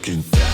breaking down.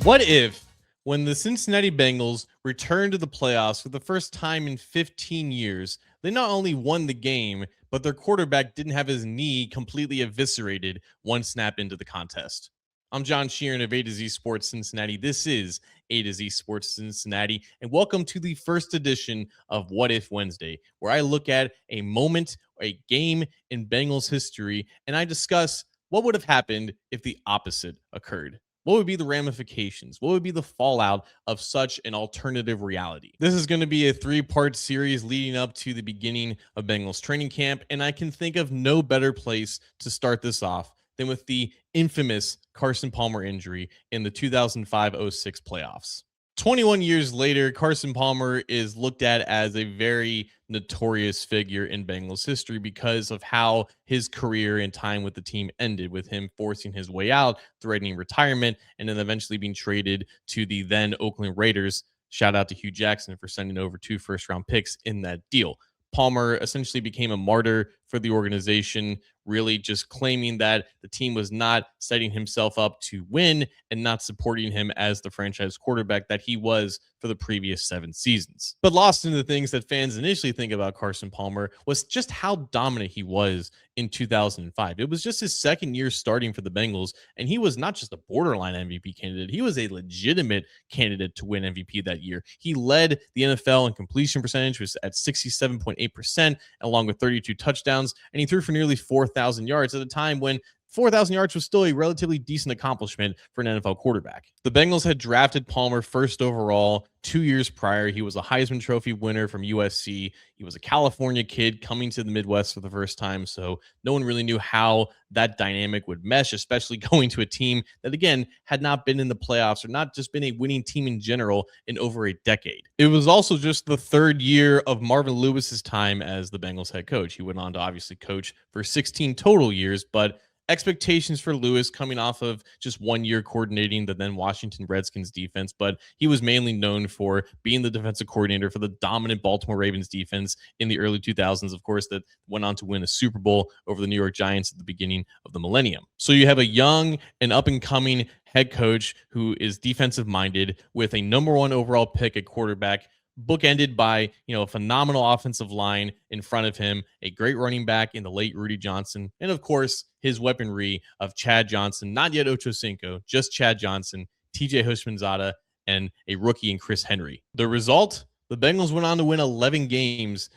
What if, when the Cincinnati Bengals returned to the playoffs for the first time in 15 years, they not only won the game, but their quarterback didn't have his knee completely eviscerated one snap into the contest? I'm John Sheeran of A to Z Sports Cincinnati. This is A to Z Sports Cincinnati, and welcome to the first edition of What If Wednesday, where I look at a moment, a game in Bengals history, and I discuss what would have happened if the opposite occurred. What would be the ramifications? What would be the fallout of such an alternative reality? This is going to be a 3-part series leading up to the beginning of Bengals training camp, and I can think of no better place to start this off than with the infamous Carson Palmer injury in the 2005-06 playoffs. 21 years later, Carson Palmer is looked at as a very notorious figure in Bengals history because of how his career and time with the team ended, with him forcing his way out, threatening retirement, and then eventually being traded to the then Oakland Raiders. Shout out to Hugh Jackson for sending over 2 first-round picks in that deal. Palmer essentially became a martyr for the organization, really just claiming that the team was not setting himself up to win and not supporting him as the franchise quarterback that he was for the previous 7 seasons. But lost in the things that fans initially think about Carson Palmer was just how dominant he was in 2005. It was just his second year starting for the Bengals, and he was not just a borderline MVP candidate. He was a legitimate candidate to win MVP that year. He led the NFL in completion percentage, was at 67.8%, along with 32 touchdowns, and he threw for nearly 4,000 yards at a time when 4,000 yards was still a relatively decent accomplishment for an NFL quarterback. The Bengals had drafted Palmer first overall 2 years prior. He was a Heisman Trophy winner from USC. He was a California kid coming to the Midwest for the first time, so no one really knew how that dynamic would mesh, especially going to a team that, again, had not been in the playoffs or not just been a winning team in general in over a decade. It was also just the third year of Marvin Lewis's time as the Bengals head coach. He went on to obviously coach for 16 total years, but expectations for Lewis coming off of just 1 year coordinating the then Washington Redskins defense, but he was mainly known for being the defensive coordinator for the dominant Baltimore Ravens defense in the early 2000s, of course, that went on to win a Super Bowl over the New York Giants at the beginning of the millennium. So you have a young and up-and-coming head coach who is defensive-minded with a number 1 overall pick at quarterback, bookended by, a phenomenal offensive line in front of him, a great running back in the late Rudy Johnson, and of course, his weaponry of Chad Johnson, not yet Ocho Cinco, just Chad Johnson, TJ Hushmanzada, and a rookie in Chris Henry. The result? The Bengals went on to win 11 games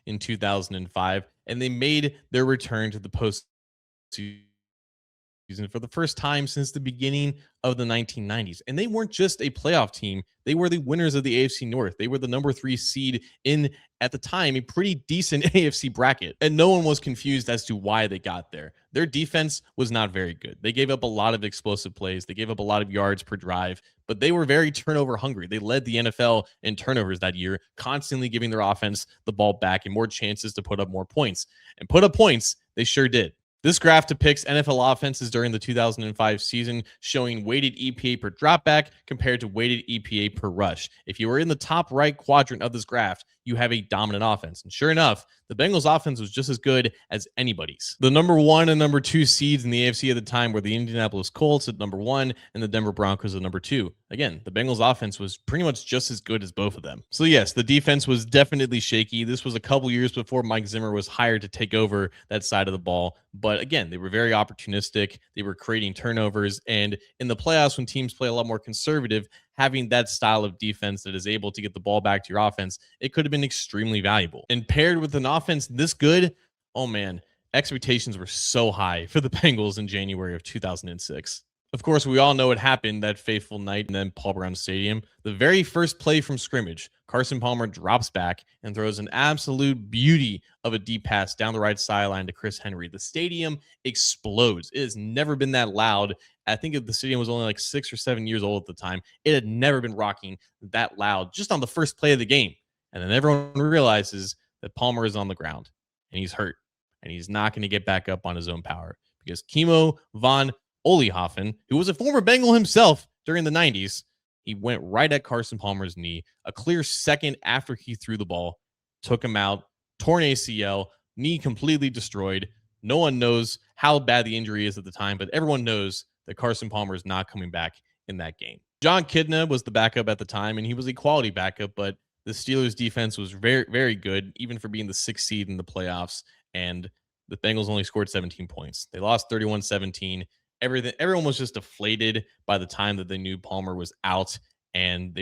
in 2005, and they made their return to the postseason for the first time since the beginning of the 1990s. And they weren't just a playoff team. They were the winners of the AFC North. They were the number 3 seed in, at the time, a pretty decent AFC bracket. And no one was confused as to why they got there. Their defense was not very good. They gave up a lot of explosive plays. They gave up a lot of yards per drive, but they were very turnover hungry. They led the NFL in turnovers that year, constantly giving their offense the ball back and more chances to put up more points. And put up points, they sure did. This graph depicts NFL offenses during the 2005 season, showing weighted EPA per dropback compared to weighted EPA per rush. If you were in the top right quadrant of this graph, you have a dominant offense. And sure enough, the Bengals offense was just as good as anybody's. The number 1 and number 2 seeds in the AFC at the time were the Indianapolis Colts at number 1 and the Denver Broncos at number 2. Again, the Bengals offense was pretty much just as good as both of them. So yes, the defense was definitely shaky. This was a couple years before Mike Zimmer was hired to take over that side of the ball. But again, they were very opportunistic. They were creating turnovers. And in the playoffs, when teams play a lot more conservative, having that style of defense that is able to get the ball back to your offense, it could have been extremely valuable. And paired with an offense this good, oh man, expectations were so high for the Bengals in January of 2006. Of course, we all know what happened that fateful night in then Paul Brown Stadium. The very first play from scrimmage, Carson Palmer drops back and throws an absolute beauty of a deep pass down the right sideline to Chris Henry. The stadium explodes. It has never been that loud. I think the stadium was only like 6 or 7 years old at the time. It had never been rocking that loud just on the first play of the game. And then everyone realizes that Palmer is on the ground and he's hurt and he's not going to get back up on his own power because Kimo von Oelhoffen, who was a former Bengal himself during the 90s, he went right at Carson Palmer's knee, a clear second after he threw the ball, took him out, torn ACL, knee completely destroyed. No one knows how bad the injury is at the time, but everyone knows that Carson Palmer is not coming back in that game. John Kidna was the backup at the time, and he was a quality backup, but the Steelers defense was very, very good, even for being the 6th seed in the playoffs. And the Bengals only scored 17 points. They lost 31-17. Everyone was just deflated by the time that they knew Palmer was out. And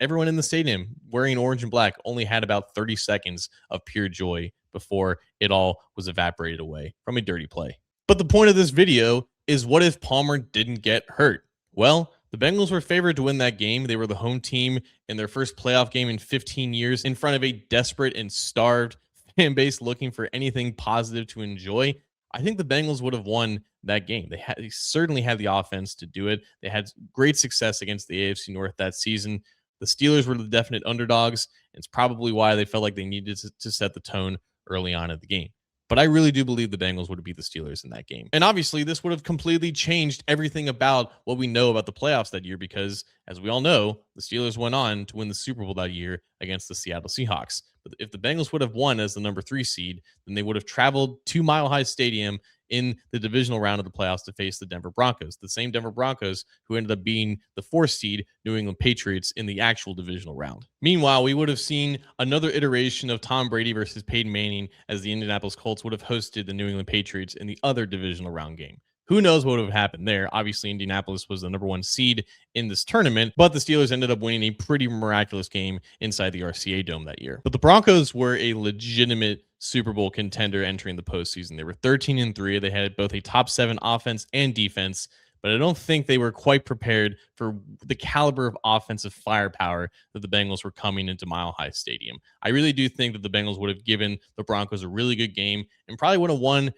everyone in the stadium wearing orange and black only had about 30 seconds of pure joy before it all was evaporated away from a dirty play. But the point of this video is, what if Palmer didn't get hurt? Well, the Bengals were favored to win that game. They were the home team in their first playoff game in 15 years in front of a desperate and starved fan base looking for anything positive to enjoy. I think the Bengals would have won that game. They certainly had the offense to do it. They had great success against the AFC North that season. The Steelers were the definite underdogs. It's probably why they felt like they needed to set the tone early on in the game. But I really do believe the Bengals would have beat the Steelers in that game. And obviously, this would have completely changed everything about what we know about the playoffs that year, because, as we all know, the Steelers went on to win the Super Bowl that year against the Seattle Seahawks. But if the Bengals would have won as the number 3 seed, then they would have traveled to Mile High Stadium in the divisional round of the playoffs to face the Denver Broncos, the same Denver Broncos who ended up being the 4th seed New England Patriots in the actual divisional round. Meanwhile, we would have seen another iteration of Tom Brady versus Peyton Manning, as the Indianapolis Colts would have hosted the New England Patriots in the other divisional round game. Who knows what would have happened there? Obviously, Indianapolis was the number 1 seed in this tournament, but the Steelers ended up winning a pretty miraculous game inside the RCA Dome that year. But the Broncos were a legitimate Super Bowl contender entering the postseason. They were 13-3. They had both a top 7 offense and defense, but I don't think they were quite prepared for the caliber of offensive firepower that the Bengals were coming into Mile High Stadium. I really do think that the Bengals would have given the Broncos a really good game and probably would have won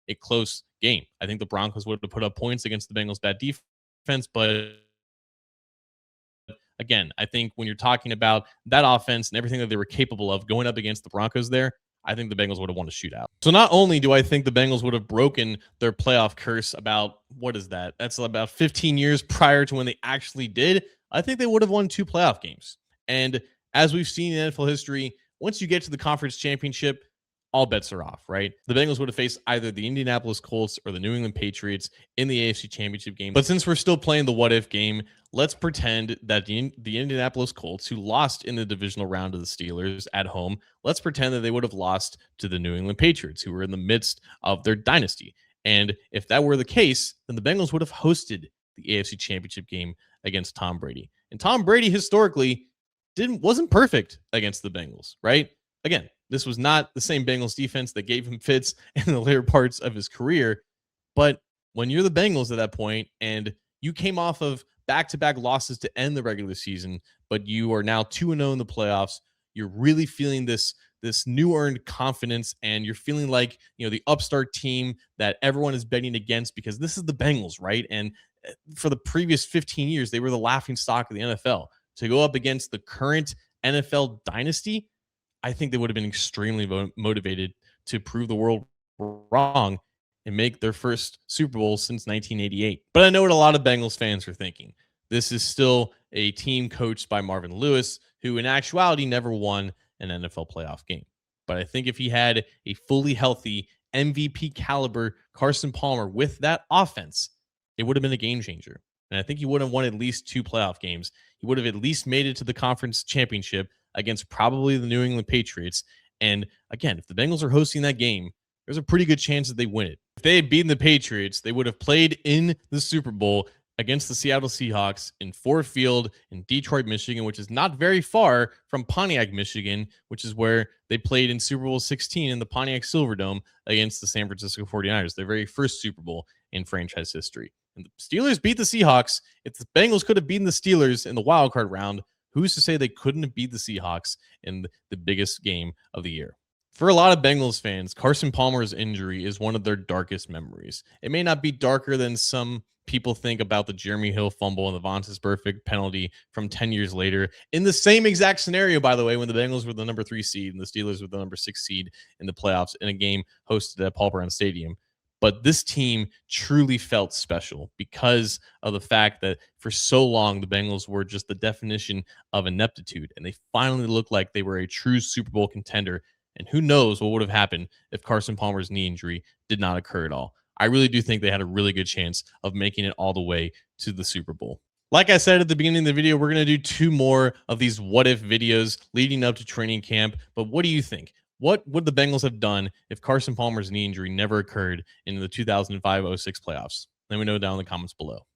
a close game. I think the Broncos would have put up points against the Bengals' bad defense, but again, I think when you're talking about that offense and everything that they were capable of going up against the Broncos there, I think the Bengals would have won a shootout. So not only do I think the Bengals would have broken their playoff curse about, what is that? That's about 15 years prior to when they actually did. I think they would have won 2 playoff games. And as we've seen in NFL history, once you get to the conference championship, all bets are off, right? The Bengals would have faced either the Indianapolis Colts or the New England Patriots in the AFC Championship game. But since we're still playing the what-if game, let's pretend that the Indianapolis Colts, who lost in the divisional round to the Steelers at home, let's pretend that they would have lost to the New England Patriots, who were in the midst of their dynasty. And if that were the case, then the Bengals would have hosted the AFC Championship game against Tom Brady. And Tom Brady historically wasn't perfect against the Bengals, right? Again, this was not the same Bengals defense that gave him fits in the later parts of his career. But when you're the Bengals at that point and you came off of back-to-back losses to end the regular season, but you are now 2-0 in the playoffs, you're really feeling this new earned confidence, and you're feeling like, the upstart team that everyone is betting against, because this is the Bengals, right? And for the previous 15 years, they were the laughing stock of the NFL. To go up against the current NFL dynasty, I think they would have been extremely motivated to prove the world wrong and make their first Super Bowl since 1988. But I know what a lot of Bengals fans are thinking. This is still a team coached by Marvin Lewis, who in actuality never won an NFL playoff game. But I think if he had a fully healthy MVP caliber Carson Palmer with that offense, it would have been a game changer. And I think he would have won at least 2 playoff games. He would have at least made it to the conference championship against probably the New England Patriots. And again, if the Bengals are hosting that game, there's a pretty good chance that they win it. If they had beaten the Patriots, they would have played in the Super Bowl against the Seattle Seahawks in Ford Field in Detroit, Michigan, which is not very far from Pontiac, Michigan, which is where they played in Super Bowl 16 in the Pontiac Silverdome against the San Francisco 49ers, their very first Super Bowl in franchise history. And the Steelers beat the Seahawks. If the Bengals could have beaten the Steelers in the wild card round, who's to say they couldn't have beat the Seahawks in the biggest game of the year? For a lot of Bengals fans, Carson Palmer's injury is one of their darkest memories. It may not be darker than some people think about the Jeremy Hill fumble and the Vontaze Burfict penalty from 10 years later. In the same exact scenario, by the way, when the Bengals were the number 3 seed and the Steelers were the number 6 seed in the playoffs in a game hosted at Paul Brown Stadium. But this team truly felt special because of the fact that for so long, the Bengals were just the definition of ineptitude. And they finally looked like they were a true Super Bowl contender. And who knows what would have happened if Carson Palmer's knee injury did not occur at all. I really do think they had a really good chance of making it all the way to the Super Bowl. Like I said at the beginning of the video, we're going to do 2 more of these what if videos leading up to training camp. But what do you think? What would the Bengals have done if Carson Palmer's knee injury never occurred in the 2005-06 playoffs? Let me know down in the comments below.